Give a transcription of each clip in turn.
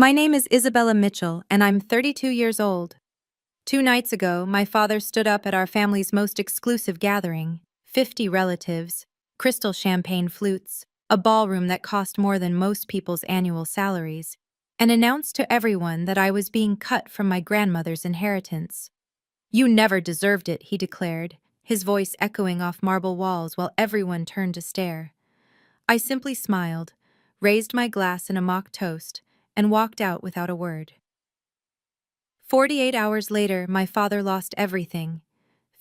My name is Isabella Mitchell, and I'm 32 years old. 2 nights ago, my father stood up at our family's most exclusive gathering, 50 relatives, crystal champagne flutes, a ballroom that cost more than most people's annual salaries, and announced to everyone that I was being cut from my grandmother's inheritance. "You never deserved it," he declared, his voice echoing off marble walls while everyone turned to stare. I simply smiled, raised my glass in a mock toast, and walked out without a word. 48 hours later, my father lost everything,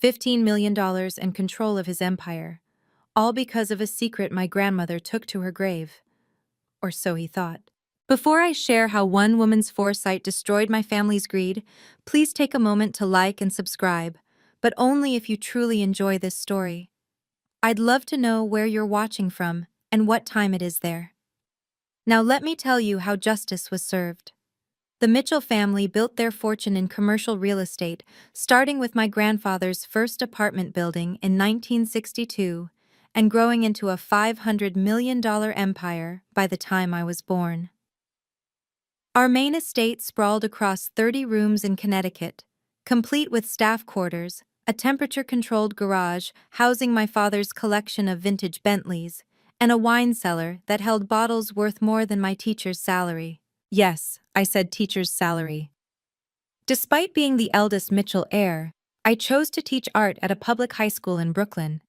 $15 million and control of his empire, all because of a secret my grandmother took to her grave. Or so he thought. Before I share how one woman's foresight destroyed my family's greed, please take a moment to like and subscribe, but only if you truly enjoy this story. I'd love to know where you're watching from and what time it is there. Now let me tell you how justice was served. The Mitchell family built their fortune in commercial real estate, starting with my grandfather's first apartment building in 1962 and growing into a $500 million empire by the time I was born. Our main estate sprawled across 30 rooms in Connecticut, complete with staff quarters, a temperature-controlled garage housing my father's collection of vintage Bentleys, and a wine cellar that held bottles worth more than my teacher's salary. Yes, I said teacher's salary. Despite being the eldest Mitchell heir, I chose to teach art at a public high school in Brooklyn.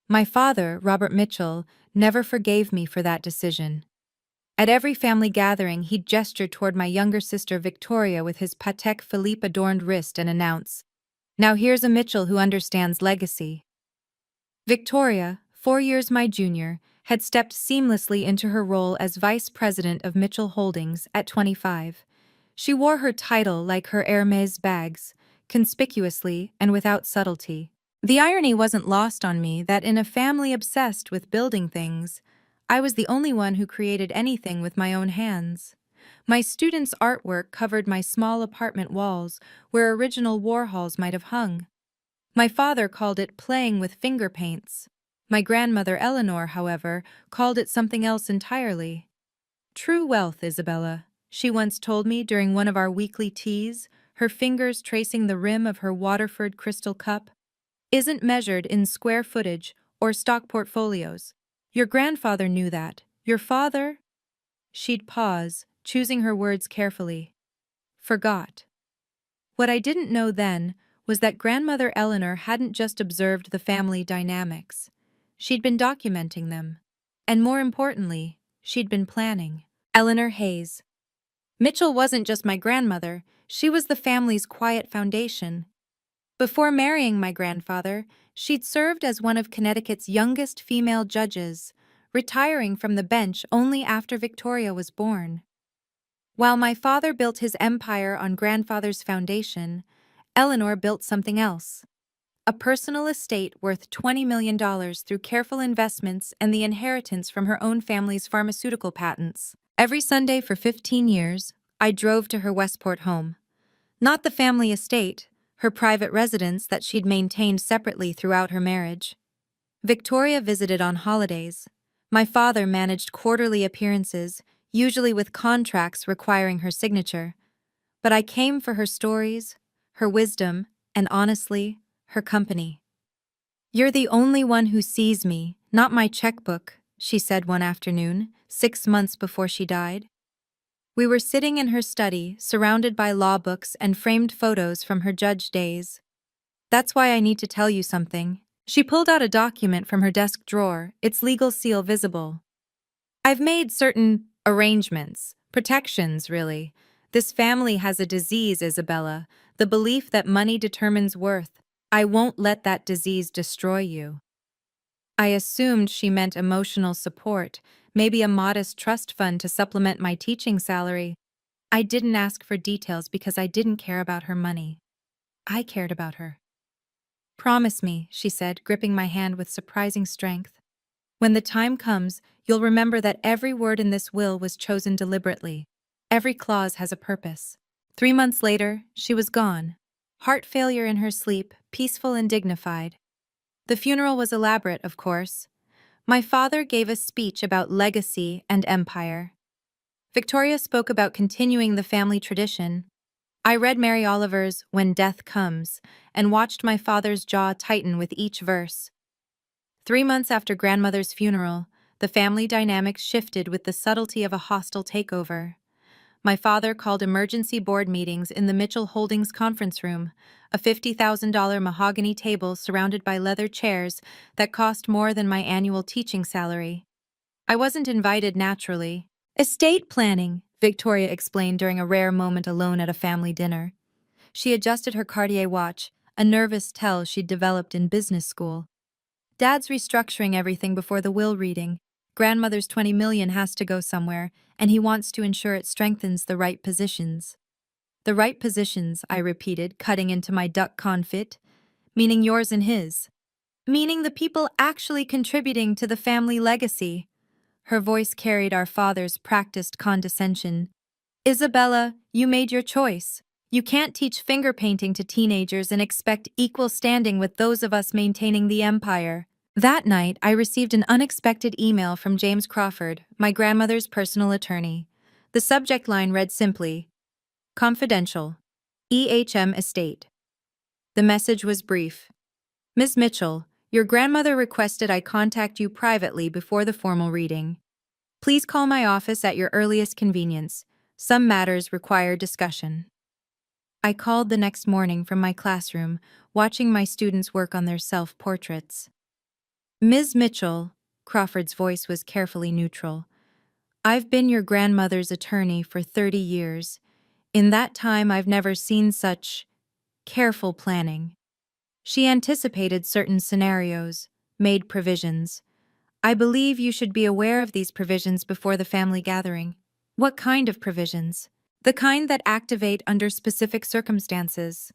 My father, Robert Mitchell, never forgave me for that decision. At every family gathering, he'd gesture toward my younger sister Victoria with his Patek Philippe-adorned wrist and announce, "Now here's a Mitchell who understands legacy." Victoria, 4 years my junior, had stepped seamlessly into her role as vice president of Mitchell Holdings at 25. She wore her title like her Hermès bags, conspicuously and without subtlety. The irony wasn't lost on me that in a family obsessed with building things, I was the only one who created anything with my own hands. My students' artwork covered my small apartment walls where original Warhols might have hung. My father called it playing with finger paints. My grandmother Eleanor, however, called it something else entirely. "True wealth, Isabella," she once told me during one of our weekly teas, her fingers tracing the rim of her Waterford crystal cup, "isn't measured in square footage or stock portfolios. Your grandfather knew that. Your father—" She'd pause, choosing her words carefully. "Forgot." What I didn't know then was that grandmother Eleanor hadn't just observed the family dynamics. She'd been documenting them. And more importantly, she'd been planning. Eleanor Hayes. Mitchell wasn't just my grandmother, she was the family's quiet foundation. Before marrying my grandfather, she'd served as one of Connecticut's youngest female judges, retiring from the bench only after Victoria was born. While my father built his empire on grandfather's foundation, Eleanor built something else. A personal estate worth $20 million through careful investments and the inheritance from her own family's pharmaceutical patents. Every Sunday for 15 years, I drove to her Westport home. Not the family estate, her private residence that she'd maintained separately throughout her marriage. Victoria visited on holidays. My father managed quarterly appearances, usually with contracts requiring her signature. But I came for her stories, her wisdom, and honestly, her company. "You're the only one who sees me, not my checkbook," she said one afternoon, 6 months before she died. We were sitting in her study, surrounded by law books and framed photos from her judge days. "That's why I need to tell you something." She pulled out a document from her desk drawer, its legal seal visible. "I've made certain arrangements, protections, really. This family has a disease, Isabella, the belief that money determines worth. I won't let that disease destroy you." I assumed she meant emotional support, maybe a modest trust fund to supplement my teaching salary. I didn't ask for details because I didn't care about her money. I cared about her. "Promise me," she said, gripping my hand with surprising strength. "When the time comes, you'll remember that every word in this will was chosen deliberately. Every clause has a purpose." 3 months later, she was gone. Heart failure in her sleep, peaceful and dignified. The funeral was elaborate, of course. My father gave a speech about legacy and empire. Victoria spoke about continuing the family tradition. I read Mary Oliver's When Death Comes and watched my father's jaw tighten with each verse. 3 months after grandmother's funeral, the family dynamics shifted with the subtlety of a hostile takeover. My father called emergency board meetings in the Mitchell Holdings conference room, a $50,000 mahogany table surrounded by leather chairs that cost more than my annual teaching salary. I wasn't invited naturally. Estate planning, Victoria explained during a rare moment alone at a family dinner. She adjusted her Cartier watch, a nervous tell she'd developed in business school. Dad's restructuring everything before the will reading. Grandmother's 20 million has to go somewhere, and he wants to ensure it strengthens the right positions. The right positions, I repeated, cutting into my duck confit. Meaning yours and his. Meaning the people actually contributing to the family legacy. Her voice carried our father's practiced condescension. Isabella, you made your choice. You can't teach finger painting to teenagers and expect equal standing with those of us maintaining the empire. That night, I received an unexpected email from James Crawford, my grandmother's personal attorney. The subject line read simply, Confidential. EHM Estate. The message was brief. Ms. Mitchell, your grandmother requested I contact you privately before the formal reading. Please call my office at your earliest convenience. Some matters require discussion. I called the next morning from my classroom, watching my students work on their self-portraits. Ms. Mitchell, Crawford's voice was carefully neutral. I've been your grandmother's attorney for 30 years. In that time, I've never seen such careful planning. She anticipated certain scenarios, made provisions. I believe you should be aware of these provisions before the family gathering. What kind of provisions? The kind that activate under specific circumstances.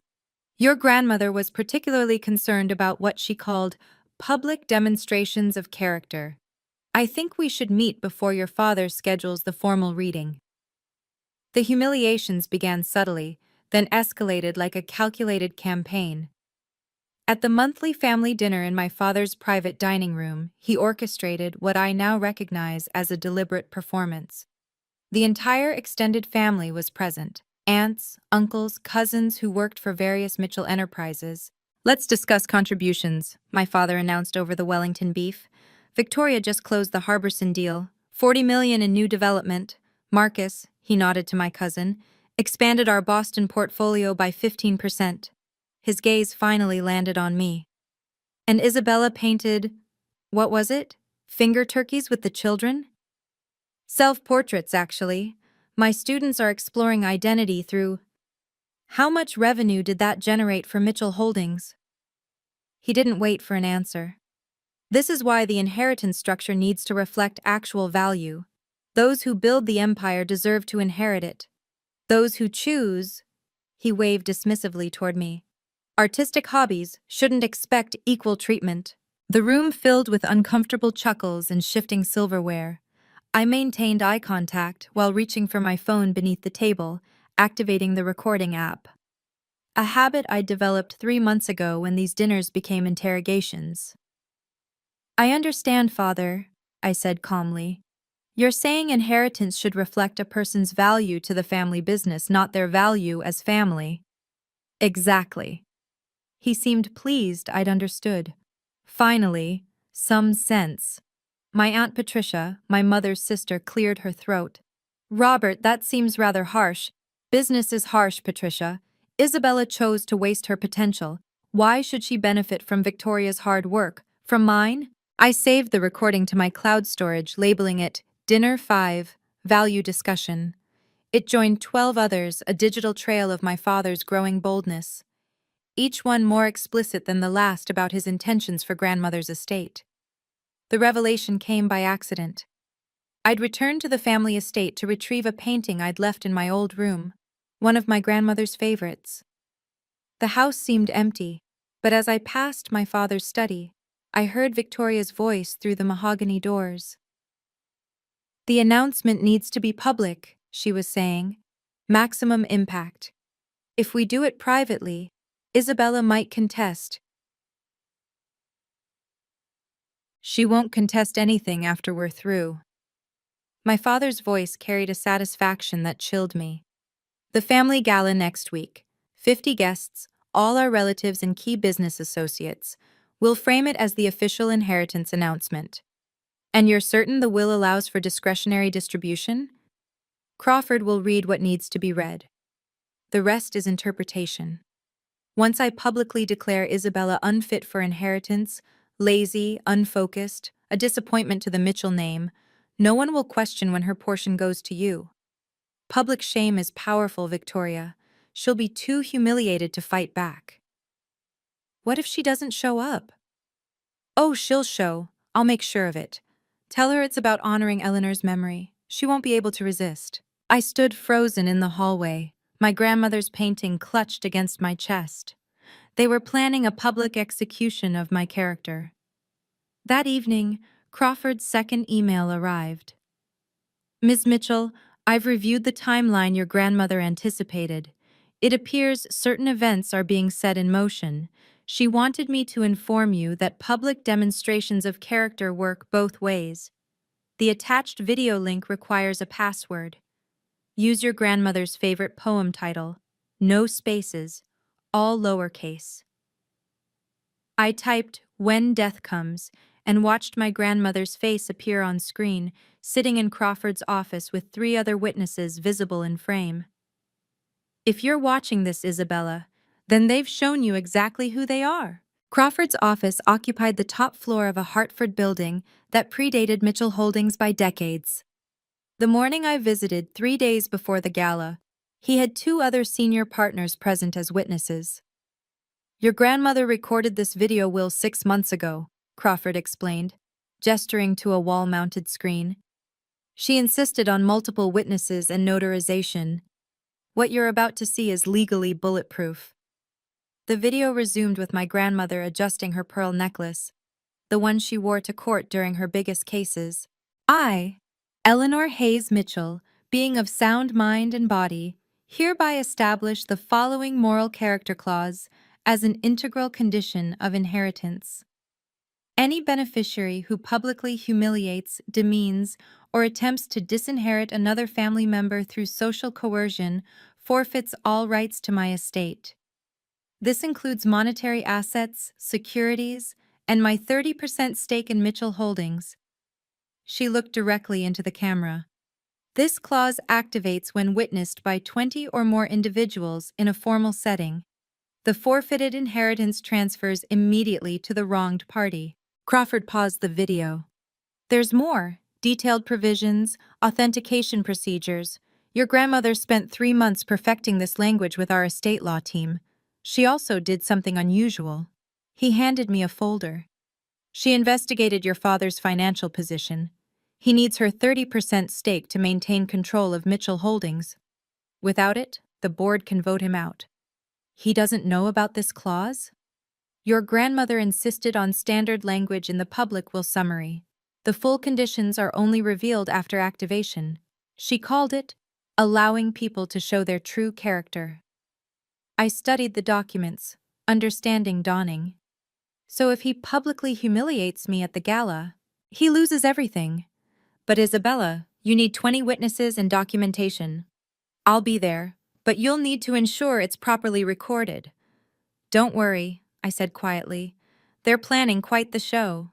Your grandmother was particularly concerned about what she called public demonstrations of character. I think we should meet before your father schedules the formal reading. The humiliations began subtly, then escalated like a calculated campaign. At the monthly family dinner in my father's private dining room, he orchestrated what I now recognize as a deliberate performance. The entire extended family was present. Aunts, uncles, cousins who worked for various Mitchell enterprises. Let's discuss contributions, my father announced over the Wellington beef. Victoria just closed the Harborson deal. 40 million in new development. Marcus, he nodded to my cousin, expanded our Boston portfolio by 15%. His gaze finally landed on me. And Isabella painted, what was it? Finger turkeys with the children? Self-portraits, actually. My students are exploring identity through. How much revenue did that generate for Mitchell Holdings? He didn't wait for an answer. This is why the inheritance structure needs to reflect actual value. Those who build the empire deserve to inherit it. Those who choose, he waved dismissively toward me, artistic hobbies shouldn't expect equal treatment. The room filled with uncomfortable chuckles and shifting silverware. I maintained eye contact while reaching for my phone beneath the table, activating the recording app. A habit I developed 3 months ago when these dinners became interrogations. I understand, Father, I said calmly. You're saying inheritance should reflect a person's value to the family business, not their value as family. Exactly. He seemed pleased I'd understood. Finally, some sense. My Aunt Patricia, my mother's sister, cleared her throat. Robert, that seems rather harsh. Business is harsh, Patricia. Isabella chose to waste her potential. Why should she benefit from Victoria's hard work? From mine? I saved the recording to my cloud storage, labeling it Dinner 5, Value Discussion. It joined 12 others, a digital trail of my father's growing boldness. Each one more explicit than the last about his intentions for grandmother's estate. The revelation came by accident. I'd returned to the family estate to retrieve a painting I'd left in my old room, one of my grandmother's favorites. The house seemed empty, but as I passed my father's study, I heard Victoria's voice through the mahogany doors. The announcement needs to be public, she was saying. Maximum impact. If we do it privately, Isabella might contest. She won't contest anything after we're through. My father's voice carried a satisfaction that chilled me. The family gala next week. 50 guests, all our relatives and key business associates. We'll frame it as the official inheritance announcement. And you're certain the will allows for discretionary distribution? Crawford will read what needs to be read. The rest is interpretation. Once I publicly declare Isabella unfit for inheritance, lazy, unfocused, a disappointment to the Mitchell name, no one will question when her portion goes to you. Public shame is powerful, Victoria. She'll be too humiliated to fight back. What if she doesn't show up? Oh, she'll show. I'll make sure of it. Tell her it's about honoring Eleanor's memory. She won't be able to resist. I stood frozen in the hallway, my grandmother's painting clutched against my chest. They were planning a public execution of my character. That evening, Crawford's second email arrived. Ms. Mitchell, I've reviewed the timeline your grandmother anticipated. It appears certain events are being set in motion. She wanted me to inform you that public demonstrations of character work both ways. The attached video link requires a password. Use your grandmother's favorite poem title, no spaces, all lowercase. I typed, "When Death Comes," and watched my grandmother's face appear on screen, sitting in Crawford's office with 3 other witnesses visible in frame. If you're watching this, Isabella, then they've shown you exactly who they are. Crawford's office occupied the top floor of a Hartford building that predated Mitchell Holdings by decades. The morning I visited, 3 days before the gala, he had 2 other senior partners present as witnesses. Your grandmother recorded this video will 6 months ago, Crawford explained, gesturing to a wall-mounted screen. She insisted on multiple witnesses and notarization. What you're about to see is legally bulletproof. The video resumed with my grandmother adjusting her pearl necklace, the one she wore to court during her biggest cases. I, Eleanor Hayes Mitchell, being of sound mind and body, hereby establish the following moral character clause as an integral condition of inheritance. Any beneficiary who publicly humiliates, demeans, or attempts to disinherit another family member through social coercion forfeits all rights to my estate. This includes monetary assets, securities, and my 30% stake in Mitchell Holdings. She looked directly into the camera. This clause activates when witnessed by 20 or more individuals in a formal setting. The forfeited inheritance transfers immediately to the wronged party. Crawford paused the video. There's more. Detailed provisions, authentication procedures. Your grandmother spent 3 months perfecting this language with our estate law team. She also did something unusual. He handed me a folder. She investigated your father's financial position. He needs her 30% stake to maintain control of Mitchell Holdings. Without it, the board can vote him out. He doesn't know about this clause? Your grandmother insisted on standard language in the public will summary. The full conditions are only revealed after activation. She called it, allowing people to show their true character. I studied the documents, understanding dawning. So if he publicly humiliates me at the gala, he loses everything. But Isabella, you need 20 witnesses and documentation. I'll be there, but you'll need to ensure it's properly recorded. Don't worry, I said quietly. They're planning quite the show.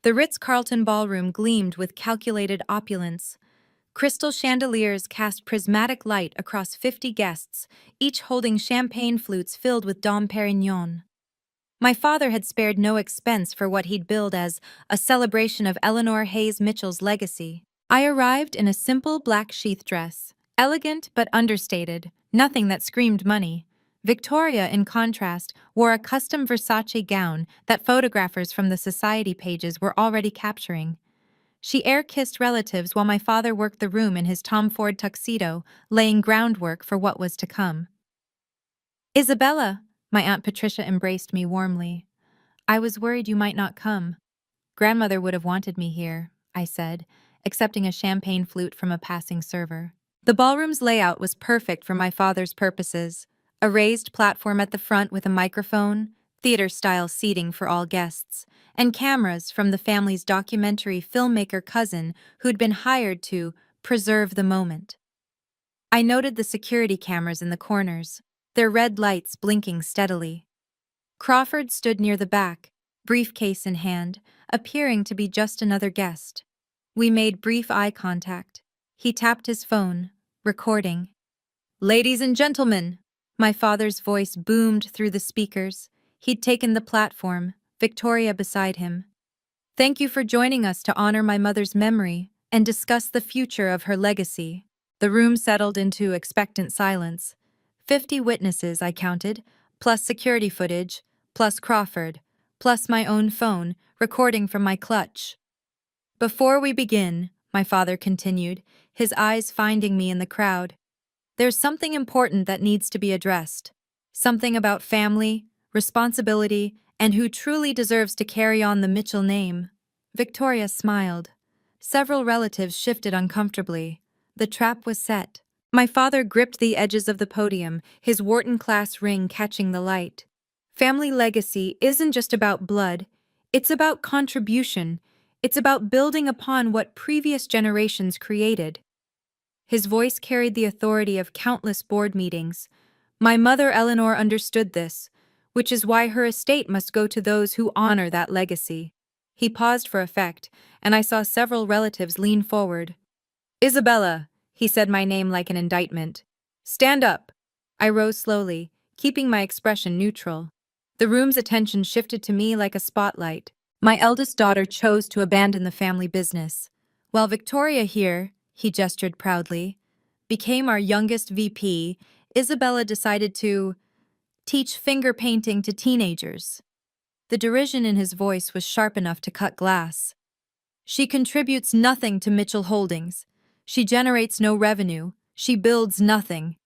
The Ritz-Carlton ballroom gleamed with calculated opulence. Crystal chandeliers cast prismatic light across 50 guests, each holding champagne flutes filled with Dom Perignon. My father had spared no expense for what he'd billed as a celebration of Eleanor Hayes Mitchell's legacy. I arrived in a simple black sheath dress, elegant but understated, nothing that screamed money. Victoria, in contrast, wore a custom Versace gown that photographers from the society pages were already capturing. She air-kissed relatives while my father worked the room in his Tom Ford tuxedo, laying groundwork for what was to come. Isabella, my Aunt Patricia embraced me warmly. I was worried you might not come. Grandmother would have wanted me here, I said, accepting a champagne flute from a passing server. The ballroom's layout was perfect for my father's purposes. A raised platform at the front with a microphone, theater-style seating for all guests, and cameras from the family's documentary filmmaker cousin who'd been hired to preserve the moment. I noted the security cameras in the corners, their red lights blinking steadily. Crawford stood near the back, briefcase in hand, appearing to be just another guest. We made brief eye contact. He tapped his phone, recording. "Ladies and gentlemen," my father's voice boomed through the speakers. He'd taken the platform, Victoria beside him. "Thank you for joining us to honor my mother's memory and discuss the future of her legacy." The room settled into expectant silence. 50 witnesses, I counted, plus security footage, plus Crawford, plus my own phone, recording from my clutch. "Before we begin," my father continued, his eyes finding me in the crowd, "there's something important that needs to be addressed. Something about family, responsibility, and who truly deserves to carry on the Mitchell name." Victoria smiled. Several relatives shifted uncomfortably. The trap was set. My father gripped the edges of the podium, his Wharton class ring catching the light. Family legacy isn't just about blood. It's about contribution. It's about building upon what previous generations created. His voice carried the authority of countless board meetings. My mother Eleanor understood this, which is why her estate must go to those who honor that legacy. He paused for effect, and I saw several relatives lean forward. "Isabella," he said my name like an indictment. "Stand up." I rose slowly, keeping my expression neutral. The room's attention shifted to me like a spotlight. My eldest daughter chose to abandon the family business, while Victoria here, he gestured proudly, became our youngest VP. Isabella decided to teach finger painting to teenagers. The derision in his voice was sharp enough to cut glass. "She contributes nothing to Mitchell Holdings. She generates no revenue. She builds nothing."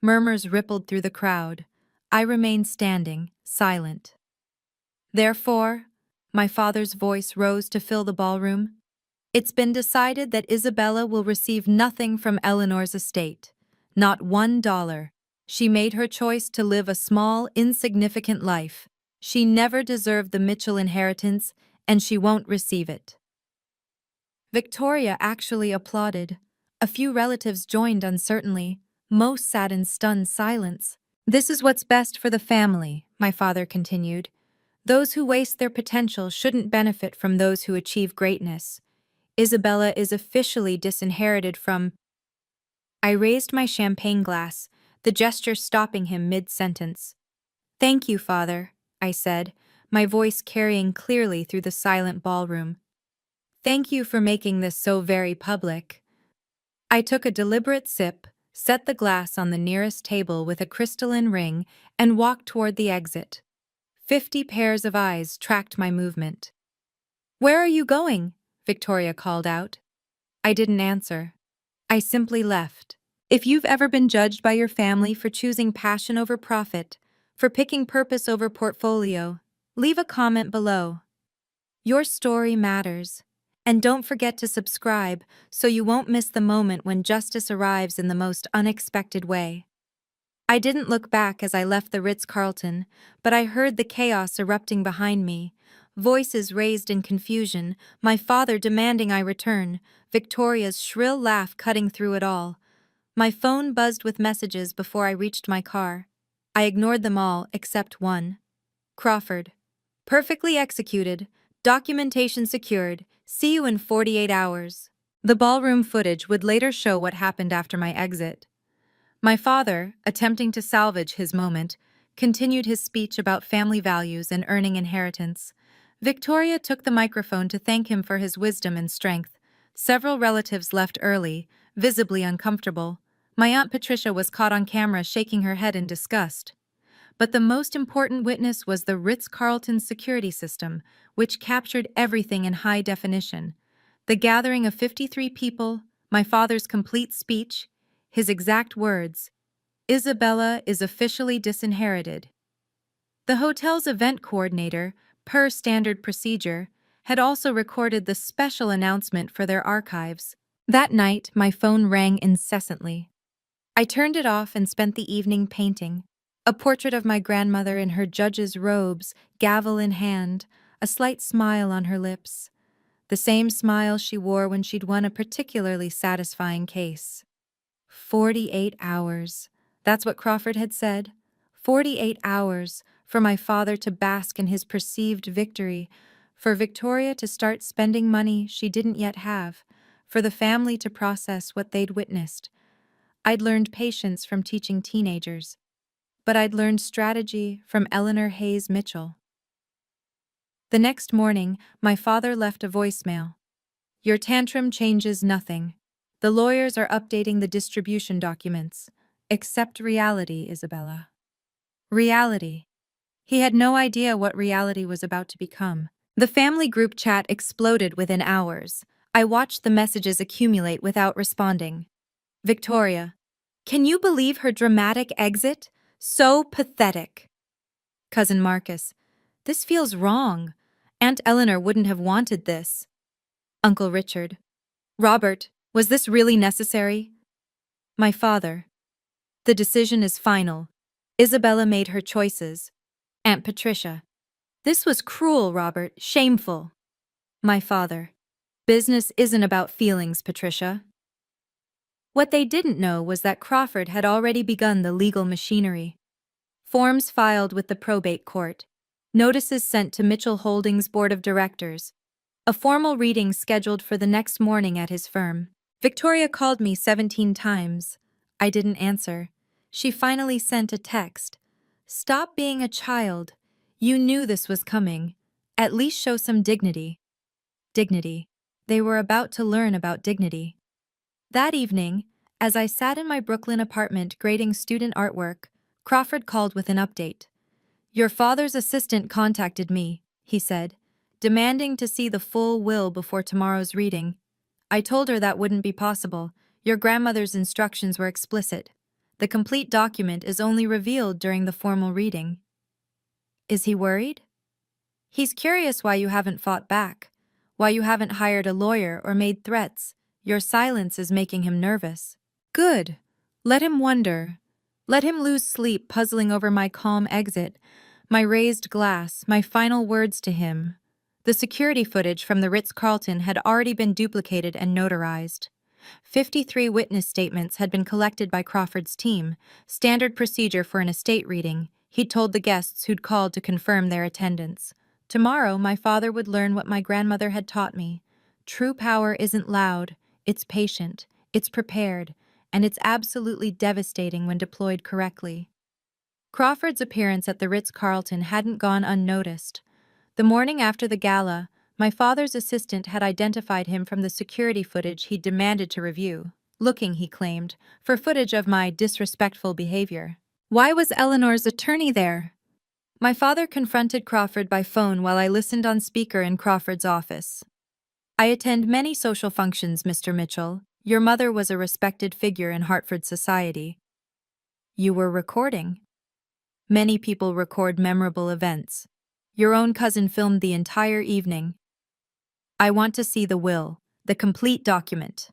Murmurs rippled through the crowd. I remained standing, silent. "Therefore," my father's voice rose to fill the ballroom, "it's been decided that Isabella will receive nothing from Eleanor's estate. Not $1. She made her choice to live a small, insignificant life. She never deserved the Mitchell inheritance, and she won't receive it." Victoria actually applauded. A few relatives joined uncertainly. Most sat in stunned silence. "This is what's best for the family," my father continued. "Those who waste their potential shouldn't benefit from those who achieve greatness. Isabella is officially disinherited from—" I raised my champagne glass, the gesture stopping him mid-sentence. "Thank you, Father," I said, my voice carrying clearly through the silent ballroom. "Thank you for making this so very public." I took a deliberate sip, set the glass on the nearest table with a crystalline ring, and walked toward the exit. 50 pairs of eyes tracked my movement. "Where are you going?" Victoria called out. I didn't answer. I simply left. If you've ever been judged by your family for choosing passion over profit, for picking purpose over portfolio, leave a comment below. Your story matters. And don't forget to subscribe so you won't miss the moment when justice arrives in the most unexpected way. I didn't look back as I left the Ritz-Carlton, but I heard the chaos erupting behind me. Voices raised in confusion, my father demanding I return, Victoria's shrill laugh cutting through it all. My phone buzzed with messages before I reached my car. I ignored them all except one. "Crawford. Perfectly executed. Documentation secured. See you in 48 hours." The ballroom footage would later show what happened after my exit. My father, attempting to salvage his moment, continued his speech about family values and earning inheritance. Victoria took the microphone to thank him for his wisdom and strength. Several relatives left early, visibly uncomfortable. My Aunt Patricia was caught on camera shaking her head in disgust. But the most important witness was the Ritz-Carlton security system, which captured everything in high definition. The gathering of 53 people, my father's complete speech, his exact words, "Isabella is officially disinherited." The hotel's event coordinator, per standard procedure, had also recorded the special announcement for their archives. That night, my phone rang incessantly. I turned it off and spent the evening painting. A portrait of my grandmother in her judge's robes, gavel in hand, a slight smile on her lips, the same smile she wore when she'd won a particularly satisfying case. 48 hours. That's what Crawford had said. 48 hours for my father to bask in his perceived victory, for Victoria to start spending money she didn't yet have, for the family to process what they'd witnessed. I'd learned patience from teaching teenagers, but I'd learned strategy from Eleanor Hayes Mitchell. The next morning, my father left a voicemail. Your tantrum changes nothing. The lawyers are updating the distribution documents. Accept reality, Isabella. Reality. He had no idea what reality was about to become. The family group chat exploded within hours. I watched the messages accumulate without responding. Victoria. Can you believe her dramatic exit? So pathetic. Cousin Marcus. This feels wrong. Aunt Eleanor wouldn't have wanted this. Uncle Richard. Robert, was this really necessary? My father. The decision is final. Isabella made her choices. Aunt Patricia. This was cruel, Robert, shameful. My father. Business isn't about feelings, Patricia. What they didn't know was that Crawford had already begun the legal machinery. Forms filed with the probate court. Notices sent to Mitchell Holdings' board of directors. A formal reading scheduled for the next morning at his firm. Victoria called me 17 times. I didn't answer. She finally sent a text. Stop being a child. You knew this was coming. At least show some dignity. Dignity. They were about to learn about dignity. That evening, as I sat in my Brooklyn apartment grading student artwork, Crawford called with an update. Your father's assistant contacted me, he said, demanding to see the full will before tomorrow's reading. I told her that wouldn't be possible. Your grandmother's instructions were explicit. The complete document is only revealed during the formal reading. Is he worried? He's curious why you haven't fought back, why you haven't hired a lawyer or made threats. Your silence is making him nervous. Good. Let him wonder. Let him lose sleep puzzling over my calm exit, my raised glass, my final words to him. The security footage from the Ritz-Carlton had already been duplicated and notarized. 53 witness statements had been collected by Crawford's team, standard procedure for an estate reading. He'd told the guests who'd called to confirm their attendance. Tomorrow, my father would learn what my grandmother had taught me. True power isn't loud, it's patient, it's prepared, and it's absolutely devastating when deployed correctly. Crawford's appearance at the Ritz-Carlton hadn't gone unnoticed. The morning after the gala, my father's assistant had identified him from the security footage he'd demanded to review, looking, he claimed, for footage of my disrespectful behavior. Why was Eleanor's attorney there? My father confronted Crawford by phone while I listened on speaker in Crawford's office. I attend many social functions, Mr. Mitchell. Your mother was a respected figure in Hartford society. You were recording. Many people record memorable events. Your own cousin filmed the entire evening. I want to see the will, the complete document.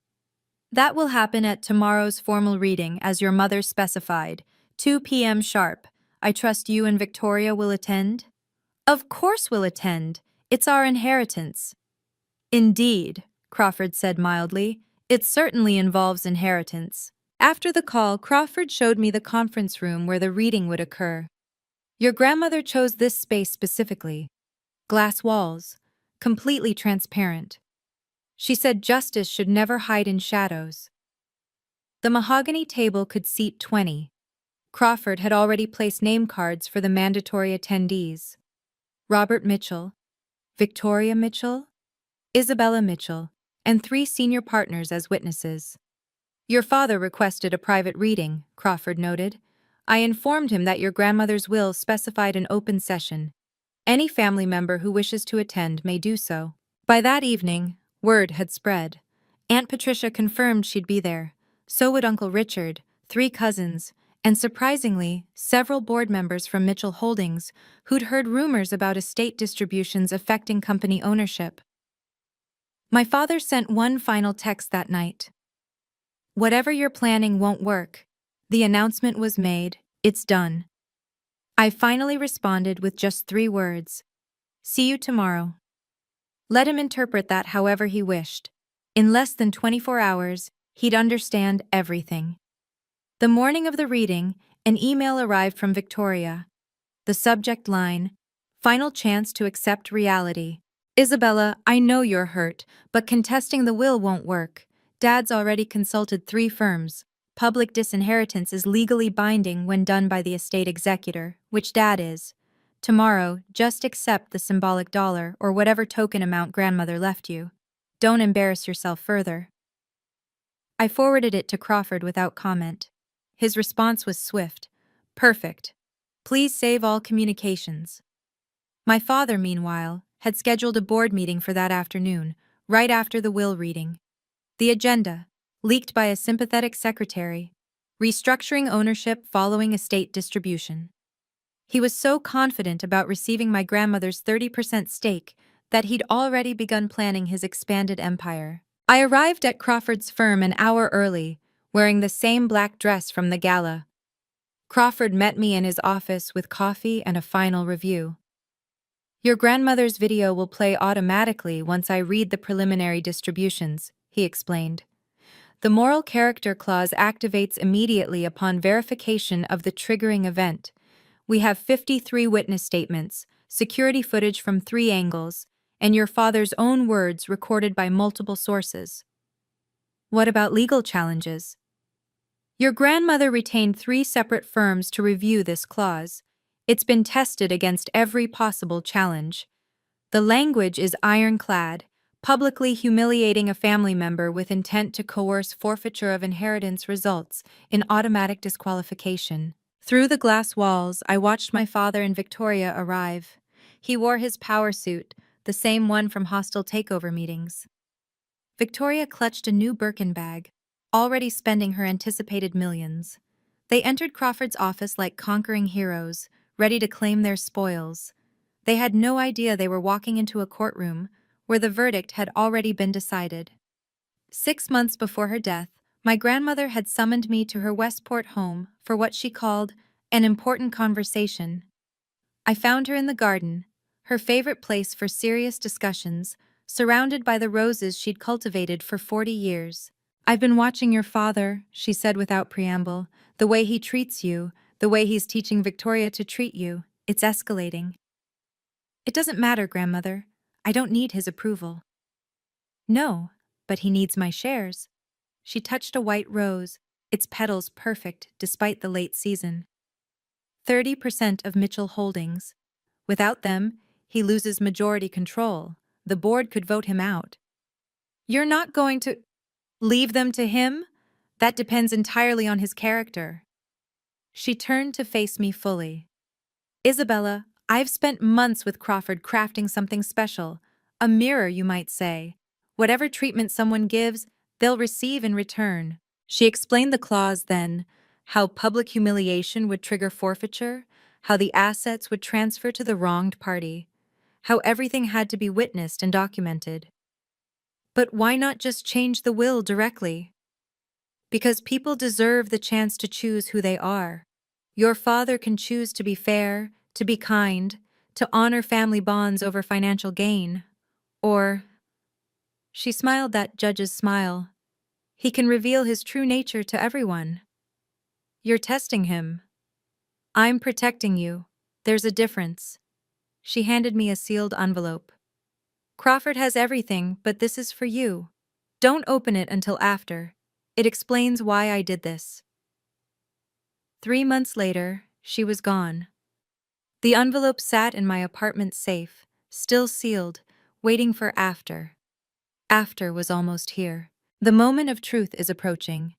That will happen at tomorrow's formal reading, as your mother specified, 2 p.m. sharp. I trust you and Victoria will attend? Of course we'll attend. It's our inheritance. Indeed, Crawford said mildly. It certainly involves inheritance. After the call, Crawford showed me the conference room where the reading would occur. Your grandmother chose this space specifically. Glass walls, completely transparent. She said justice should never hide in shadows. The mahogany table could seat 20. Crawford had already placed name cards for the mandatory attendees. Robert Mitchell, Victoria Mitchell, Isabella Mitchell, and 3 senior partners as witnesses. Your father requested a private reading, Crawford noted. I informed him that your grandmother's will specified an open session. Any family member who wishes to attend may do so. By that evening, word had spread. Aunt Patricia confirmed she'd be there. So would Uncle Richard, 3 cousins, and surprisingly, several board members from Mitchell Holdings who'd heard rumors about estate distributions affecting company ownership. My father sent one final text that night. Whatever you're planning won't work. The announcement was made. It's done. I finally responded with just 3 words. See you tomorrow. Let him interpret that however he wished. In less than 24 hours, he'd understand everything. The morning of the reading, an email arrived from Victoria. The subject line, "Final chance to accept reality." Isabella, I know you're hurt, but contesting the will won't work. Dad's already consulted 3 firms. Public disinheritance is legally binding when done by the estate executor, which Dad is. Tomorrow, just accept the symbolic dollar or whatever token amount grandmother left you. Don't embarrass yourself further. I forwarded it to Crawford without comment. His response was swift. Perfect. Please save all communications. My father, meanwhile, had scheduled a board meeting for that afternoon, right after the will reading. The agenda, leaked by a sympathetic secretary, restructuring ownership following estate distribution. He was so confident about receiving my grandmother's 30% stake that he'd already begun planning his expanded empire. I arrived at Crawford's firm an hour early, wearing the same black dress from the gala. Crawford met me in his office with coffee and a final review. Your grandmother's video will play automatically once I read the preliminary distributions, he explained. The moral character clause activates immediately upon verification of the triggering event. We have 53 witness statements, security footage from 3 angles, and your father's own words recorded by multiple sources. What about legal challenges? Your grandmother retained 3 separate firms to review this clause. It's been tested against every possible challenge. The language is ironclad, publicly humiliating a family member with intent to coerce forfeiture of inheritance results in automatic disqualification. Through the glass walls, I watched my father and Victoria arrive. He wore his power suit, the same one from hostile takeover meetings. Victoria clutched a new Birkin bag, already spending her anticipated millions. They entered Crawford's office like conquering heroes, ready to claim their spoils. They had no idea they were walking into a courtroom where the verdict had already been decided. 6 months before her death, my grandmother had summoned me to her Westport home for what she called an important conversation. I found her in the garden, her favorite place for serious discussions, surrounded by the roses she'd cultivated for 40 years. I've been watching your father, she said without preamble. The way he treats you, the way he's teaching Victoria to treat you, it's escalating. It doesn't matter, grandmother. I don't need his approval. No, but he needs my shares. She touched a white rose, its petals perfect despite the late season. 30% of Mitchell Holdings. Without them, he loses majority control. The board could vote him out. You're not going to leave them to him? That depends entirely on his character. She turned to face me fully. Isabella, I've spent months with Crawford crafting something special. A mirror, you might say. Whatever treatment someone gives, they'll receive in return. She explained the clause then, how public humiliation would trigger forfeiture, how the assets would transfer to the wronged party, how everything had to be witnessed and documented. But why not just change the will directly? Because people deserve the chance to choose who they are. Your father can choose to be fair, to be kind, to honor family bonds over financial gain. Or, she smiled that judge's smile, he can reveal his true nature to everyone. You're testing him. I'm protecting you. There's a difference. She handed me a sealed envelope. Crawford has everything, but this is for you. Don't open it until after. It explains why I did this. 3 months later, she was gone. The envelope sat in my apartment safe, still sealed, waiting for after. After was almost here. The moment of truth is approaching.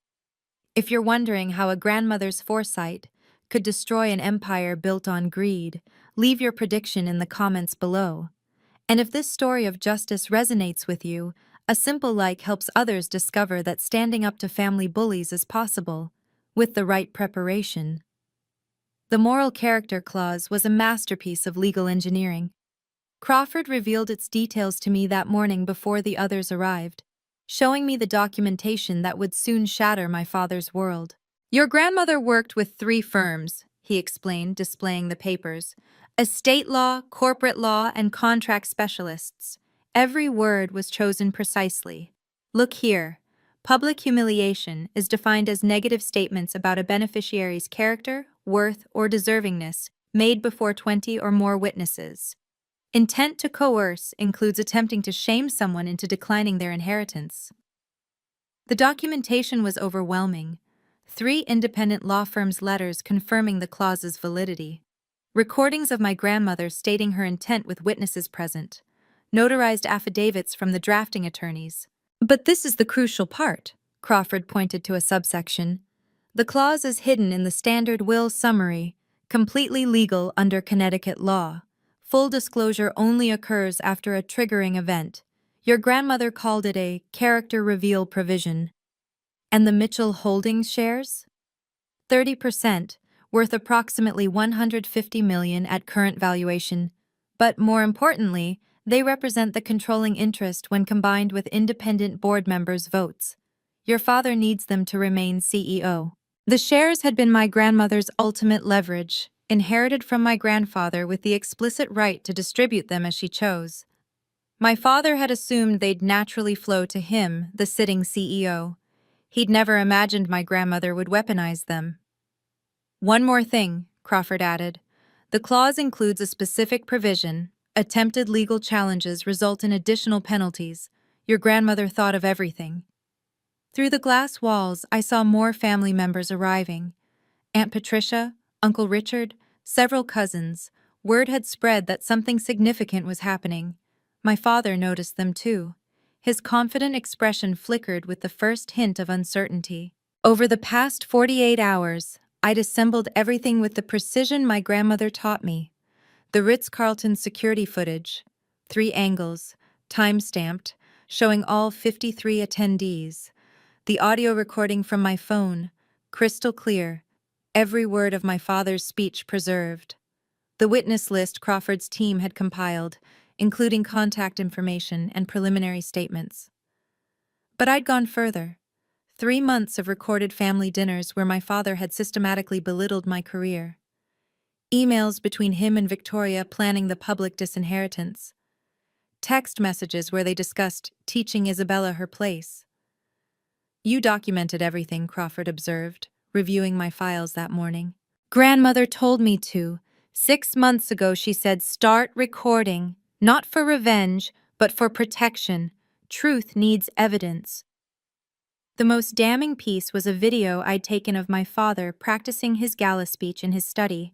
If you're wondering how a grandmother's foresight could destroy an empire built on greed, leave your prediction in the comments below. And if this story of justice resonates with you, a simple like helps others discover that standing up to family bullies is possible, with the right preparation. The moral character clause was a masterpiece of legal engineering. Crawford revealed its details to me that morning before the others arrived, showing me the documentation that would soon shatter my father's world. Your grandmother worked with 3 firms, he explained, displaying the papers. Estate law, corporate law, and contract specialists. Every word was chosen precisely. Look here. Public humiliation is defined as negative statements about a beneficiary's character, worth, or deservingness made before 20 or more witnesses. Intent to coerce includes attempting to shame someone into declining their inheritance. The documentation was overwhelming. 3 independent law firms' letters confirming the clause's validity. Recordings of my grandmother stating her intent with witnesses present. Notarized affidavits from the drafting attorneys. But this is the crucial part, Crawford pointed to a subsection. The clause is hidden in the standard will summary, completely legal under Connecticut law. Full disclosure only occurs after a triggering event. Your grandmother called it a character reveal provision. And the Mitchell Holdings shares? 30%, worth approximately $150 million at current valuation. But more importantly, they represent the controlling interest when combined with independent board members' votes. Your father needs them to remain CEO. The shares had been my grandmother's ultimate leverage, inherited from my grandfather with the explicit right to distribute them as she chose. My father had assumed they'd naturally flow to him, the sitting CEO. He'd never imagined my grandmother would weaponize them. One more thing, Crawford added. The clause includes a specific provision. Attempted legal challenges result in additional penalties. Your grandmother thought of everything. Through the glass walls, I saw more family members arriving. Aunt Patricia, Uncle Richard, several cousins. Word had spread that something significant was happening. My father noticed them too. His confident expression flickered with the first hint of uncertainty. Over the past 48 hours, I'd assembled everything with the precision my grandmother taught me. The Ritz-Carlton security footage, 3 angles, time-stamped, showing all 53 attendees. The audio recording from my phone, crystal clear, every word of my father's speech preserved. The witness list Crawford's team had compiled, including contact information and preliminary statements. But I'd gone further. 3 months of recorded family dinners where my father had systematically belittled my career. Emails between him and Victoria planning the public disinheritance. Text messages where they discussed teaching Isabella her place. You documented everything, Crawford observed, reviewing my files that morning. Grandmother told me to. 6 months ago she said start recording, not for revenge, but for protection. Truth needs evidence. The most damning piece was a video I'd taken of my father practicing his gala speech in his study.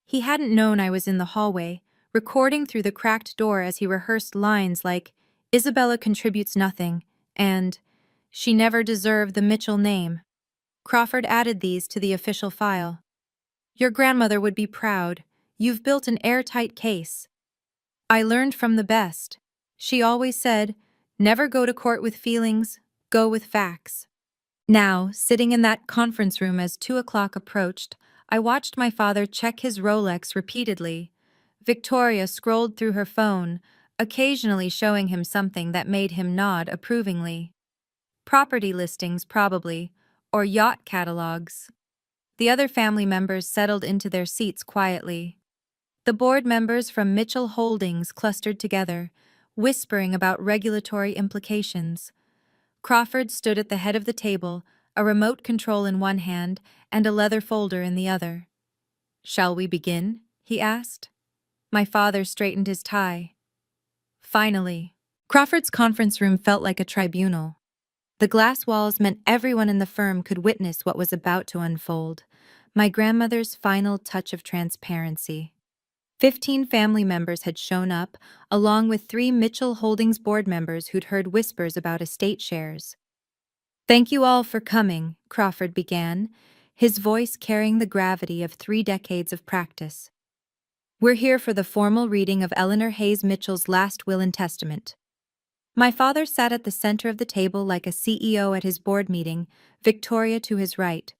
He hadn't known I was in the hallway, recording through the cracked door as he rehearsed lines like, Isabella contributes nothing, and she never deserved the Mitchell name. Crawford added these to the official file. Your grandmother would be proud. You've built an airtight case. I learned from the best. She always said, never go to court with feelings, go with facts. Now, sitting in that conference room as 2 o'clock approached, I watched my father check his Rolex repeatedly. Victoria scrolled through her phone, occasionally showing him something that made him nod approvingly. Property listings, probably, or yacht catalogs. The other family members settled into their seats quietly. The board members from Mitchell Holdings clustered together, whispering about regulatory implications. Crawford stood at the head of the table, a remote control in one hand and a leather folder in the other. Shall we begin? He asked. My father straightened his tie. Finally. Crawford's conference room felt like a tribunal. The glass walls meant everyone in the firm could witness what was about to unfold. My grandmother's final touch of transparency. 15 family members had shown up, along with 3 Mitchell Holdings board members who'd heard whispers about estate shares. Thank you all for coming, Crawford began, his voice carrying the gravity of 3 decades of practice. We're here for the formal reading of Eleanor Hayes Mitchell's last will and testament. My father sat at the center of the table like a CEO at his board meeting, Victoria to his right.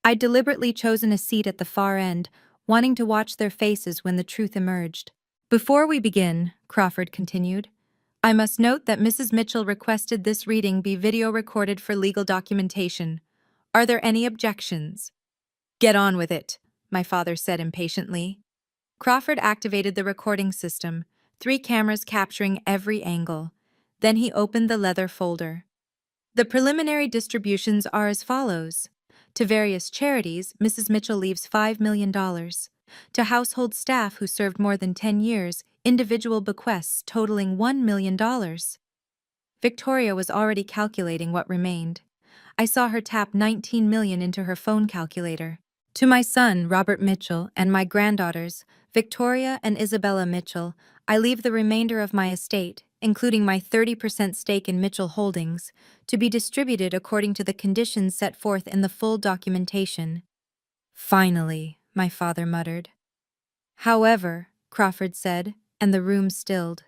I'd deliberately chosen a seat at the far end, wanting to watch their faces when the truth emerged. Before we begin, Crawford continued, I must note that Mrs. Mitchell requested this reading be video recorded for legal documentation. Are there any objections? Get on with it, my father said impatiently. Crawford activated the recording system, 3 cameras capturing every angle. Then he opened the leather folder. The preliminary distributions are as follows. To various charities, Mrs. Mitchell leaves $5 million. To household staff who served more than 10 years, individual bequests totaling $1 million. Victoria was already calculating what remained. I saw her tap 19 million into her phone calculator. To my son, Robert Mitchell, and my granddaughters, Victoria and Isabella Mitchell, I leave the remainder of my estate, including my 30% stake in Mitchell Holdings, to be distributed according to the conditions set forth in the full documentation. Finally, my father muttered. However, Crawford said, and the room stilled.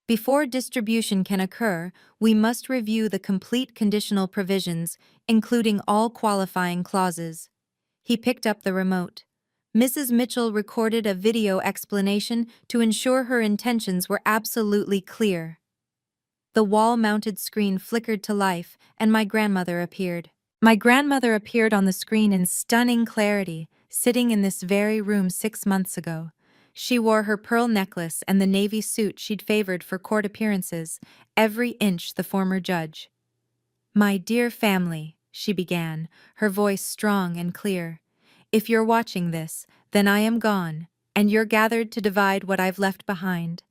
Before distribution can occur, we must review the complete conditional provisions, including all qualifying clauses. He picked up the remote. Mrs. Mitchell recorded a video explanation to ensure her intentions were absolutely clear. The wall-mounted screen flickered to life, and my grandmother appeared. My grandmother appeared on the screen in stunning clarity, sitting in this very room 6 months ago. She wore her pearl necklace and the navy suit she'd favored for court appearances, every inch the former judge. "My dear family," she began, her voice strong and clear. "If you're watching this, then I am gone, and you're gathered to divide what I've left behind.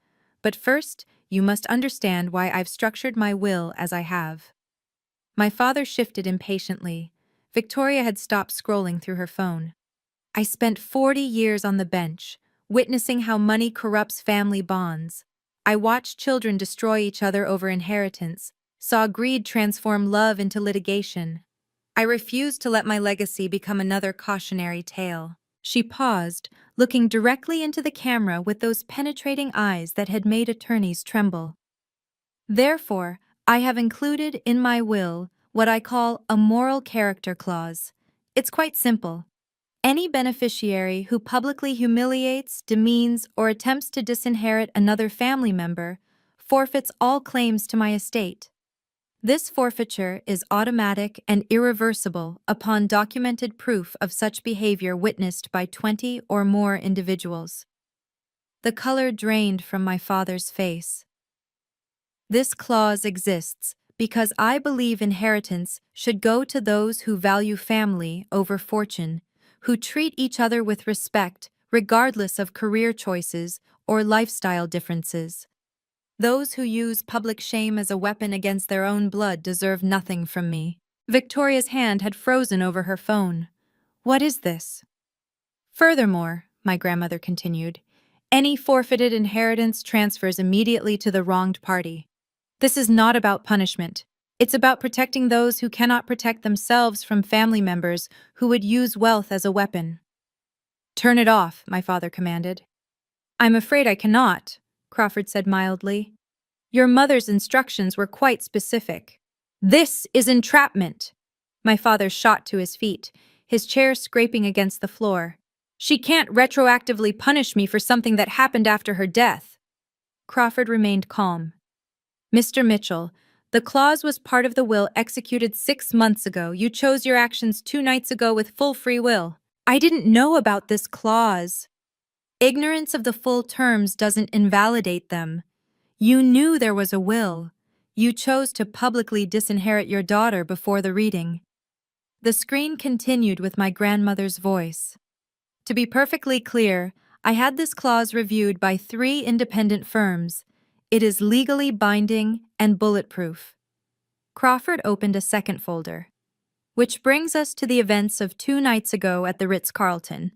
But first, you must understand why I've structured my will as I have." My father shifted impatiently. Victoria had stopped scrolling through her phone. "I spent 40 years on the bench, witnessing how money corrupts family bonds. I watched children destroy each other over inheritance, saw greed transform love into litigation. I refused to let my legacy become another cautionary tale." She paused, looking directly into the camera with those penetrating eyes that had made attorneys tremble. "Therefore, I have included in my will what I call a moral character clause. It's quite simple. Any beneficiary who publicly humiliates, demeans, or attempts to disinherit another family member forfeits all claims to my estate. This forfeiture is automatic and irreversible upon documented proof of such behavior witnessed by 20 or more individuals." The color drained from my father's face. "This clause exists because I believe inheritance should go to those who value family over fortune, who treat each other with respect regardless of career choices or lifestyle differences. Those who use public shame as a weapon against their own blood deserve nothing from me." Victoria's hand had frozen over her phone. "What is this?" "Furthermore," my grandmother continued, "any forfeited inheritance transfers immediately to the wronged party. This is not about punishment. It's about protecting those who cannot protect themselves from family members who would use wealth as a weapon." "Turn it off," my father commanded. "I'm afraid I cannot," Crawford said mildly. "Your mother's instructions were quite specific." "This is entrapment!" My father shot to his feet, his chair scraping against the floor. "She can't retroactively punish me for something that happened after her death." Crawford remained calm. "Mr. Mitchell, the clause was part of the will executed 6 months ago. You chose your actions 2 nights ago with full free will." "I didn't know about this clause." "Ignorance of the full terms doesn't invalidate them. You knew there was a will. You chose to publicly disinherit your daughter before the reading." The screen continued with my grandmother's voice. "To be perfectly clear, I had this clause reviewed by 3 independent firms. It is legally binding and bulletproof." Crawford opened a second folder. "Which brings us to the events of 2 nights ago at the Ritz-Carlton."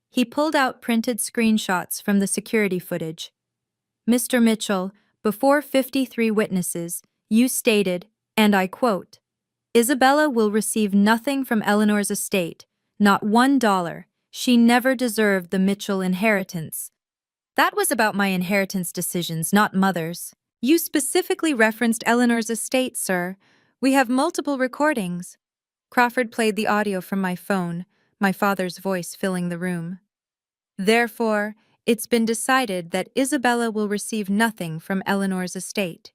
He pulled out printed screenshots from the security footage. "Mr. Mitchell, before 53 witnesses, you stated, and I quote, 'Isabella will receive nothing from Eleanor's estate, not $1. She never deserved the Mitchell inheritance.' That was about my inheritance decisions, not Mother's." "You specifically referenced Eleanor's estate, sir. We have multiple recordings." Crawford played the audio from my phone, my father's voice filling the room. "Therefore, it's been decided that Isabella will receive nothing from Eleanor's estate."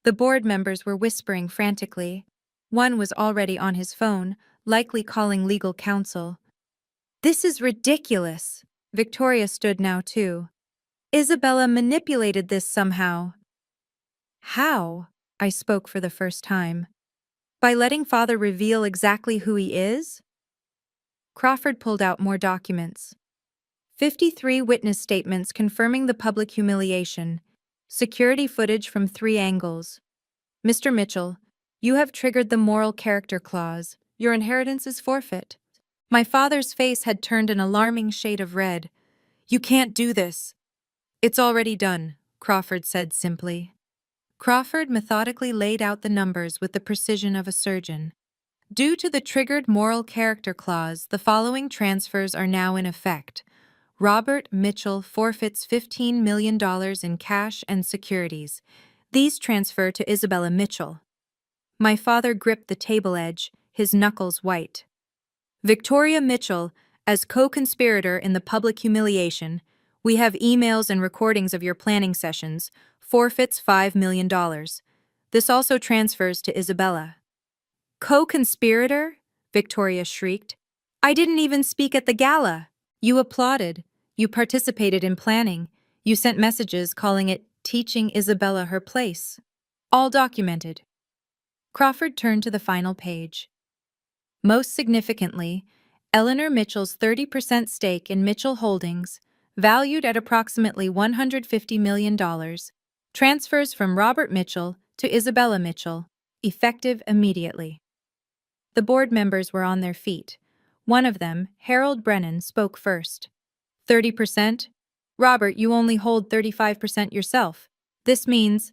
The board members were whispering frantically. One was already on his phone, likely calling legal counsel. This is ridiculous. Victoria stood now too. Isabella manipulated this somehow. How? I spoke for the first time. By letting father reveal exactly who he is? Crawford pulled out more documents. 53 witness statements confirming the public humiliation. Security footage from 3 angles. Mr. Mitchell, you have triggered the moral character clause. Your inheritance is forfeit. My father's face had turned an alarming shade of red. You can't do this. It's already done, Crawford said simply. Crawford methodically laid out the numbers with the precision of a surgeon. Due to the triggered moral character clause, the following transfers are now in effect. Robert Mitchell forfeits $15 million in cash and securities. These transfer to Isabella Mitchell. My father gripped the table edge, his knuckles white. Victoria Mitchell, as co-conspirator in the public humiliation, we have emails and recordings of your planning sessions, forfeits $5 million. This also transfers to Isabella. Co-conspirator? Victoria shrieked. I didn't even speak at the gala. You applauded. You participated in planning. You sent messages calling it teaching Isabella her place. All documented. Crawford turned to the final page. Most significantly, Eleanor Mitchell's 30% stake in Mitchell Holdings, valued at approximately $150 million, transfers from Robert Mitchell to Isabella Mitchell, effective immediately. The board members were on their feet. One of them, Harold Brennan, spoke first. 30%? Robert, you only hold 35% yourself. This means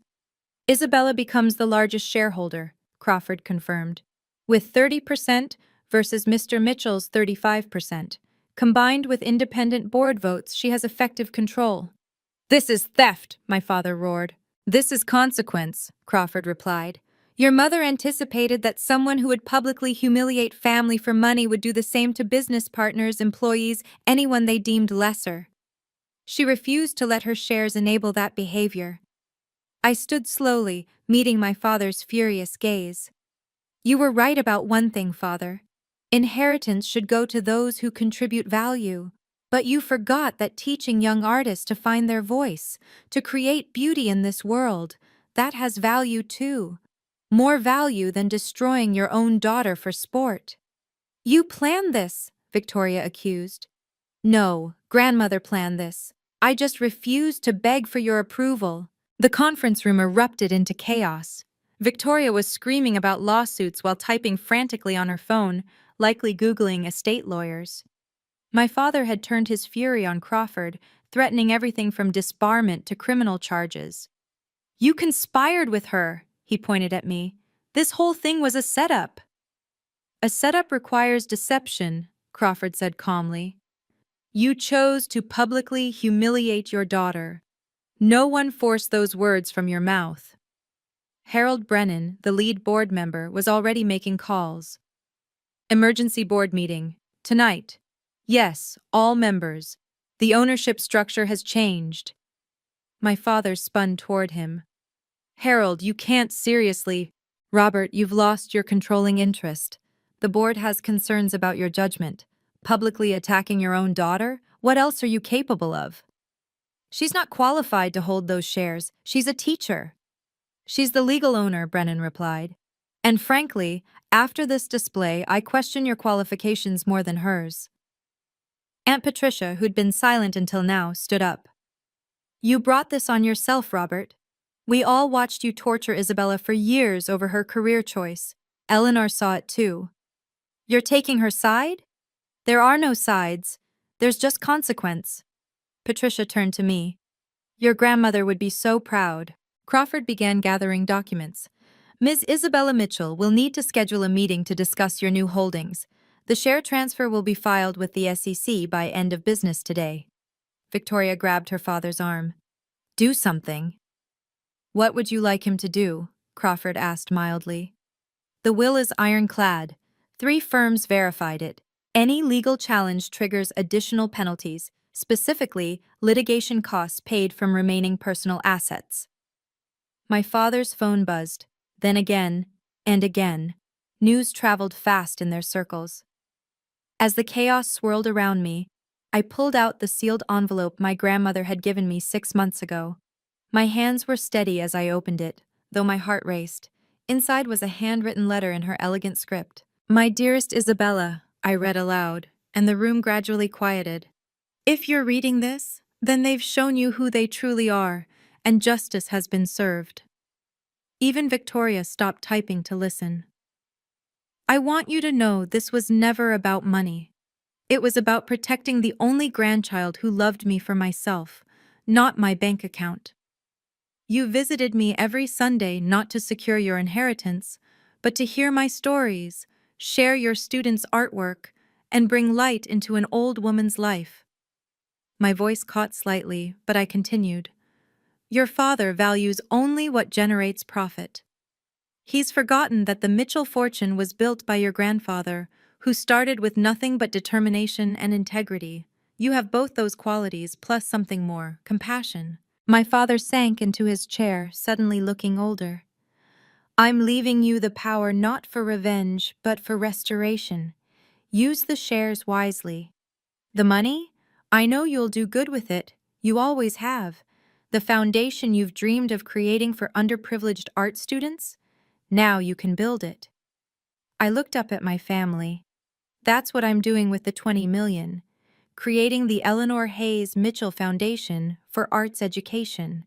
Isabella becomes the largest shareholder, Crawford confirmed. With 30% versus Mr. Mitchell's 35%. Combined with independent board votes, she has effective control. This is theft, my father roared. This is consequence, Crawford replied. Your mother anticipated that someone who would publicly humiliate family for money would do the same to business partners, employees, anyone they deemed lesser. She refused to let her shares enable that behavior. I stood slowly, meeting my father's furious gaze. You were right about one thing, Father. Inheritance should go to those who contribute value. But you forgot that teaching young artists to find their voice, to create beauty in this world, that has value too. More value than destroying your own daughter for sport. You planned this, Victoria accused. No, grandmother planned this. I just refused to beg for your approval. The conference room erupted into chaos. Victoria was screaming about lawsuits while typing frantically on her phone, likely Googling estate lawyers. My father had turned his fury on Crawford, threatening everything from disbarment to criminal charges. You conspired with her, he pointed at me. This whole thing was a setup. A setup requires deception, Crawford said calmly. You chose to publicly humiliate your daughter. No one forced those words from your mouth. Harold Brennan, the lead board member, was already making calls. Emergency board meeting. Tonight. Yes, all members. The ownership structure has changed. My father spun toward him. Harold, you can't seriously. Robert, you've lost your controlling interest. The board has concerns about your judgment. Publicly attacking your own daughter? What else are you capable of? She's not qualified to hold those shares. She's a teacher. She's the legal owner, Brennan replied. And frankly, after this display, I question your qualifications more than hers. Aunt Patricia, who'd been silent until now, stood up. You brought this on yourself, Robert. We all watched you torture Isabella for years over her career choice. Eleanor saw it too. You're taking her side? There are no sides. There's just consequence. Patricia turned to me. Your grandmother would be so proud. Crawford began gathering documents. Ms. Isabella Mitchell will need to schedule a meeting to discuss your new holdings. The share transfer will be filed with the SEC by end of business today. Victoria grabbed her father's arm. Do something. What would you like him to do? Crawford asked mildly. The will is ironclad. 3 firms verified it. Any legal challenge triggers additional penalties, specifically litigation costs paid from remaining personal assets. My father's phone buzzed, then again, and again. News traveled fast in their circles. As the chaos swirled around me, I pulled out the sealed envelope my grandmother had given me 6 months ago. My hands were steady as I opened it, though my heart raced. Inside was a handwritten letter in her elegant script. "My dearest Isabella," I read aloud, and the room gradually quieted. "If you're reading this, then they've shown you who they truly are, and justice has been served." Even Victoria stopped typing to listen. "I want you to know this was never about money. It was about protecting the only grandchild who loved me for myself, not my bank account. You visited me every Sunday not to secure your inheritance, but to hear my stories, share your students' artwork, and bring light into an old woman's life." My voice caught slightly, but I continued. "Your father values only what generates profit. He's forgotten that the Mitchell fortune was built by your grandfather, who started with nothing but determination and integrity. You have both those qualities, plus something more, compassion." My father sank into his chair, suddenly looking older. "I'm leaving you the power not for revenge, but for restoration. Use the shares wisely. The money? I know you'll do good with it. You always have. The foundation you've dreamed of creating for underprivileged art students? Now you can build it." I looked up at my family. "That's what I'm doing with the 20 million. Creating the Eleanor Hayes Mitchell Foundation for arts education."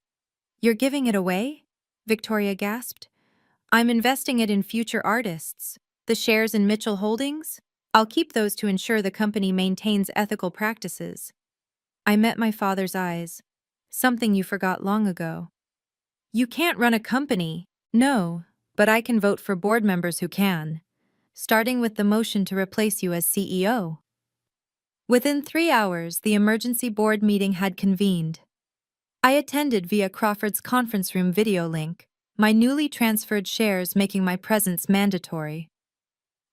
"You're giving it away?" Victoria gasped. "I'm investing it in future artists. The shares in Mitchell Holdings? I'll keep those to ensure the company maintains ethical practices." I met my father's eyes. "Something you forgot long ago. You can't run a company." "No, but I can vote for board members who can. Starting with the motion to replace you as CEO." Within 3 hours, the emergency board meeting had convened. I attended via Crawford's conference room video link, my newly transferred shares making my presence mandatory.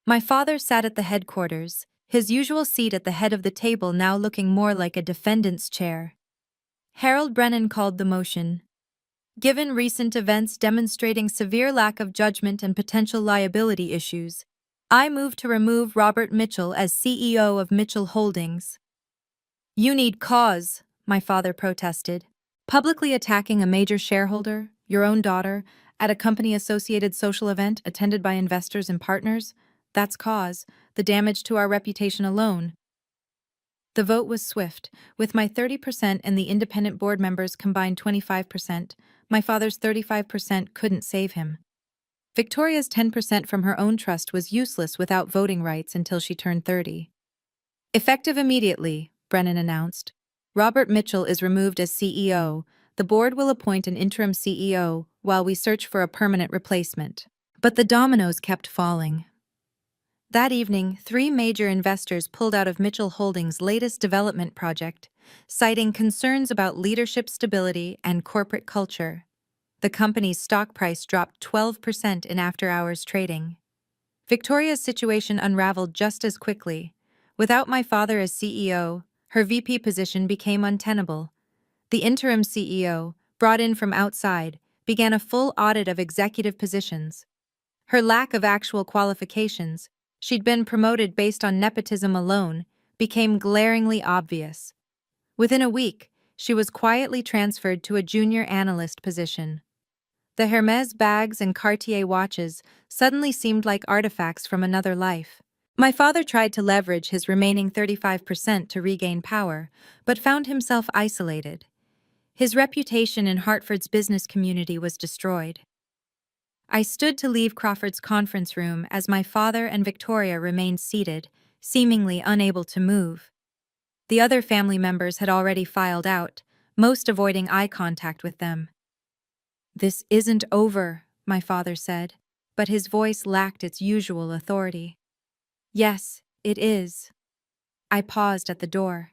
My father sat at the headquarters, his usual seat at the head of the table now looking more like a defendant's chair. Harold Brennan called the motion. "Given recent events demonstrating severe lack of judgment and potential liability issues, I move to remove Robert Mitchell as CEO of Mitchell Holdings." "You need cause," my father protested. "Publicly attacking a major shareholder, your own daughter, at a company-associated social event attended by investors and partners? That's cause, the damage to our reputation alone." The vote was swift, with my 30% and the independent board members combined 25%. My father's 35% couldn't save him. Victoria's 10% from her own trust was useless without voting rights until she turned 30. "Effective immediately," Brennan announced. "Robert Mitchell is removed as CEO. The board will appoint an interim CEO while we search for a permanent replacement." But the dominoes kept falling. That evening, 3 major investors pulled out of Mitchell Holdings' latest development project, citing concerns about leadership stability and corporate culture. The company's stock price dropped 12% in after-hours trading. Victoria's situation unraveled just as quickly. Without my father as CEO, her VP position became untenable. The interim CEO, brought in from outside, began a full audit of executive positions. Her lack of actual qualifications, she'd been promoted based on nepotism alone, became glaringly obvious. Within a week, she was quietly transferred to a junior analyst position. The Hermes bags and Cartier watches suddenly seemed like artifacts from another life. My father tried to leverage his remaining 35% to regain power, but found himself isolated. His reputation in Hartford's business community was destroyed. I stood to leave Crawford's conference room as my father and Victoria remained seated, seemingly unable to move. The other family members had already filed out, most avoiding eye contact with them. "This isn't over," my father said, but his voice lacked its usual authority. "Yes, it is." I paused at the door.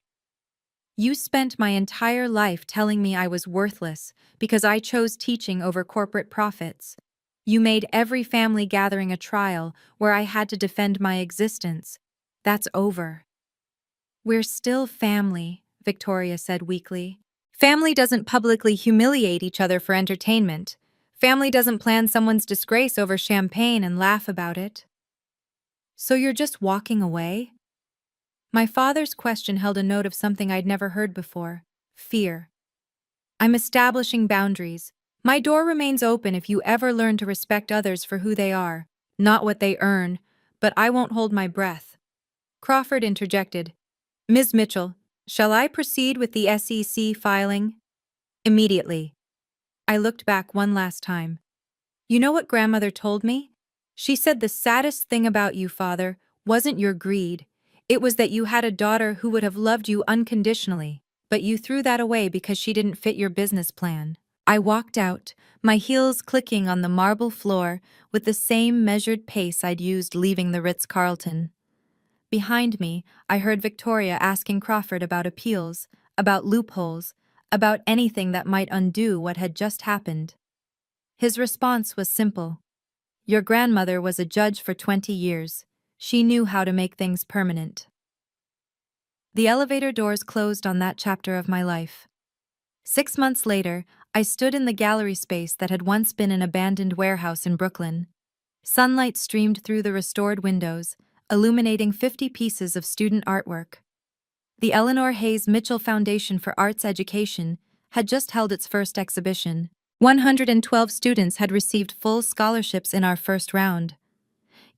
"You spent my entire life telling me I was worthless because I chose teaching over corporate profits. You made every family gathering a trial where I had to defend my existence. That's over." "We're still family," Victoria said weakly. "Family doesn't publicly humiliate each other for entertainment. Family doesn't plan someone's disgrace over champagne and laugh about it." "So you're just walking away?" My father's question held a note of something I'd never heard before: fear. I'm establishing boundaries. My door remains open if you ever learn to respect others for who they are, not what they earn, but I won't hold my breath. Crawford interjected. Ms. Mitchell, shall I proceed with the SEC filing? Immediately. I looked back one last time. You know what grandmother told me? She said the saddest thing about you, father, wasn't your greed. It was that you had a daughter who would have loved you unconditionally, but you threw that away because she didn't fit your business plan. I walked out, my heels clicking on the marble floor with the same measured pace I'd used leaving the Ritz-Carlton. Behind me, I heard Victoria asking Crawford about appeals, about loopholes, about anything that might undo what had just happened. His response was simple. Your grandmother was a judge for 20 years. She knew how to make things permanent. The elevator doors closed on that chapter of my life. 6 months later, I stood in the gallery space that had once been an abandoned warehouse in Brooklyn. Sunlight streamed through the restored windows, illuminating 50 pieces of student artwork. The Eleanor Hayes Mitchell Foundation for Arts Education had just held its first exhibition. 112 students had received full scholarships in our first round.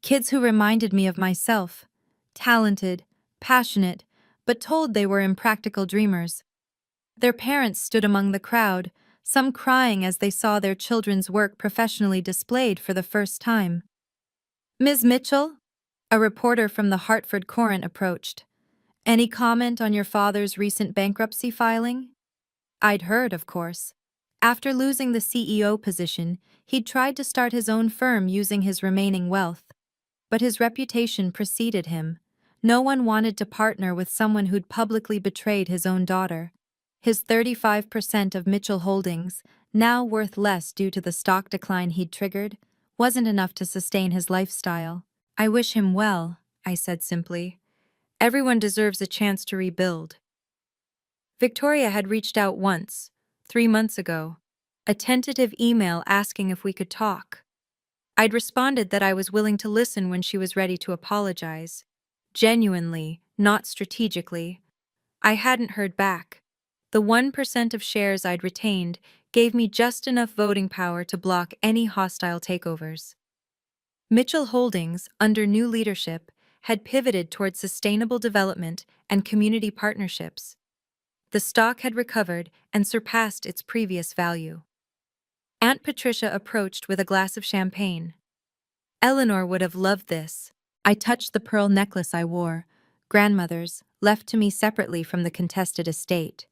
Kids who reminded me of myself, talented, passionate, but told they were impractical dreamers. Their parents stood among the crowd, some crying as they saw their children's work professionally displayed for the first time. Ms. Mitchell? A reporter from the Hartford Courant approached. Any comment on your father's recent bankruptcy filing? I'd heard, of course. After losing the CEO position, he'd tried to start his own firm using his remaining wealth. But his reputation preceded him. No one wanted to partner with someone who'd publicly betrayed his own daughter. His 35% of Mitchell Holdings, now worth less due to the stock decline he'd triggered, wasn't enough to sustain his lifestyle. I wish him well, I said simply. Everyone deserves a chance to rebuild. Victoria had reached out once, 3 months ago, a tentative email asking if we could talk. I'd responded that I was willing to listen when she was ready to apologize. Genuinely, not strategically. I hadn't heard back. The 1% of shares I'd retained gave me just enough voting power to block any hostile takeovers. Mitchell Holdings, under new leadership, had pivoted toward sustainable development and community partnerships. The stock had recovered and surpassed its previous value. Aunt Patricia approached with a glass of champagne. Eleanor would have loved this. I touched the pearl necklace I wore, grandmother's, left to me separately from the contested estate.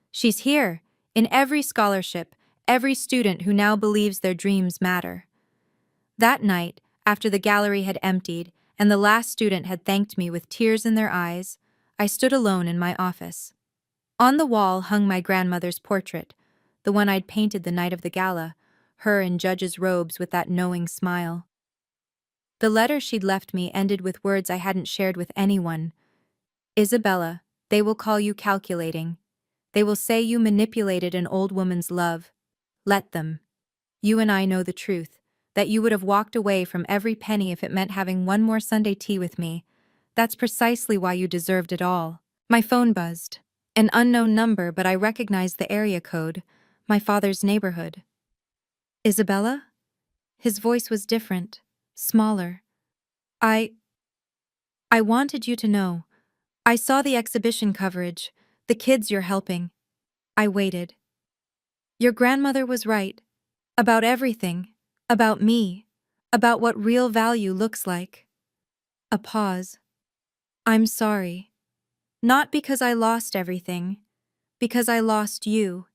She's here, in every scholarship, every student who now believes their dreams matter. That night, after the gallery had emptied and the last student had thanked me with tears in their eyes, I stood alone in my office. On the wall hung my grandmother's portrait, the one I'd painted the night of the gala, her in judge's robes with that knowing smile. The letter she'd left me ended with words I hadn't shared with anyone. Isabella, they will call you calculating. They will say you manipulated an old woman's love. Let them. You and I know the truth, that you would have walked away from every penny if it meant having one more Sunday tea with me. That's precisely why you deserved it all. My phone buzzed. An unknown number, but I recognized the area code, my father's neighborhood. Isabella? His voice was different, smaller. I wanted you to know. I saw the exhibition coverage, the kids you're helping. I waited. Your grandmother was right. About everything. About me. About what real value looks like. A pause. I'm sorry. Not because I lost everything. Because I lost you.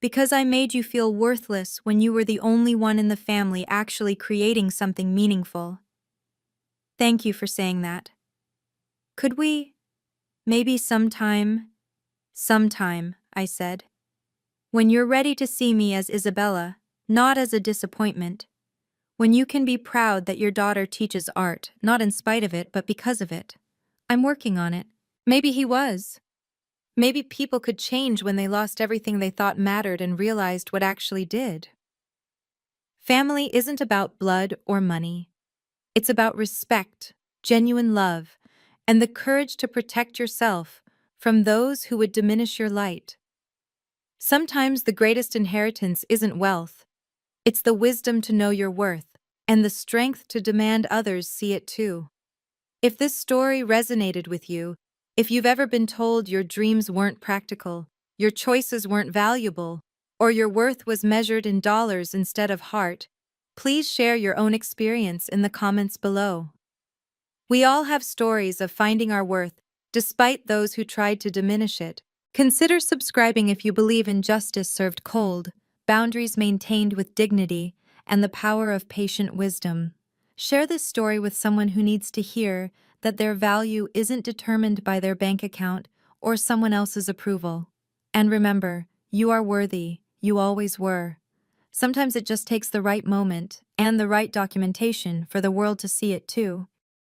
Because I made you feel worthless when you were the only one in the family actually creating something meaningful. Thank you for saying that. Could we? Maybe sometime. Sometime, I said. When you're ready to see me as Isabella, not as a disappointment. When you can be proud that your daughter teaches art, not in spite of it, but because of it. I'm working on it. Maybe he was. Maybe people could change when they lost everything they thought mattered and realized what actually did. Family isn't about blood or money. It's about respect, genuine love, and the courage to protect yourself from those who would diminish your light. Sometimes the greatest inheritance isn't wealth, it's the wisdom to know your worth and the strength to demand others see it too. If this story resonated with you, if you've ever been told your dreams weren't practical, your choices weren't valuable, or your worth was measured in dollars instead of heart, please share your own experience in the comments below. We all have stories of finding our worth, despite those who tried to diminish it. Consider subscribing if you believe in justice served cold, boundaries maintained with dignity, and the power of patient wisdom. Share this story with someone who needs to hear that their value isn't determined by their bank account or someone else's approval. And remember, you are worthy, you always were. Sometimes it just takes the right moment and the right documentation for the world to see it too.